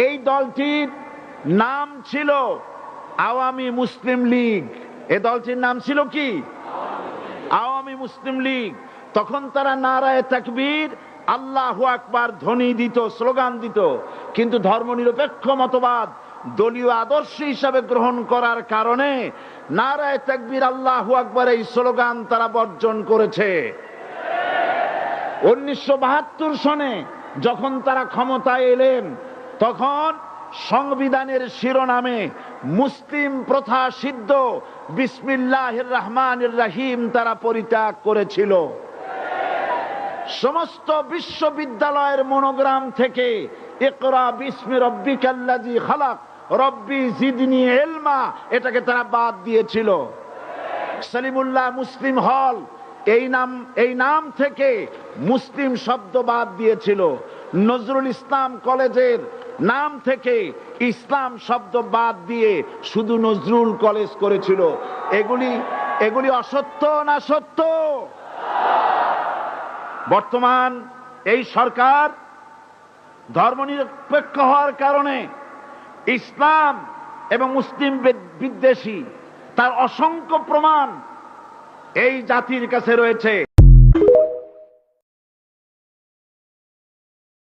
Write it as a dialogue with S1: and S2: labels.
S1: এই দলটির নাম ছিল আওয়ামী মুসলিম লীগ। এই দলটির নাম ছিল কি? আওয়ামী মুসলিম লীগ। তখন তারা নারায়ে তাকবীর, আল্লাহু আকবার ধ্বনি দিত, স্লোগান দিত, কিন্তু ধর্মনিরপেক্ষ মতবাদ দলীয় আদর্শ হিসাবে গ্রহণ করার কারণে নারায়ে তাকবীর, আল্লাহু আকবার এই স্লোগান তারা বর্জন করেছে। 1972 সনে যখন তারা ক্ষমতায় এলেন, তখন সংবিধানের শিরোনামে মুসলিম প্রথা সিদ্ধ বিসমিল্লাহির রহমানির রহিম তারা পরিত্যাগ করেছিল। সমস্ত বিশ্ববিদ্যালয়ের মনোগ্রাম থেকে ইকরা বিসমি রব্বিকাল্লাযী খালাক রব্বি জিদনি ইলমা এটাকে তারা বাদ দিয়েছিল। সলিমুল্লাহ মুসলিম হল এই নাম থেকে মুসলিম শব্দ বাদ দিয়েছিল। নজরুল ইসলাম কলেজের নাম থেকে ইসলাম শব্দ বাদ দিয়ে শুধু নজরুল কলেজ করেছিল। এগুলি অসত্য না সত্য? বর্তমান এই সরকার ধর্মনিরপেক্ষ হওয়ার কারণে ইসলাম এবং মুসলিম বিদ্বেষী, তার অসংখ্য প্রমাণ এই জাতির কাছে রয়েছে।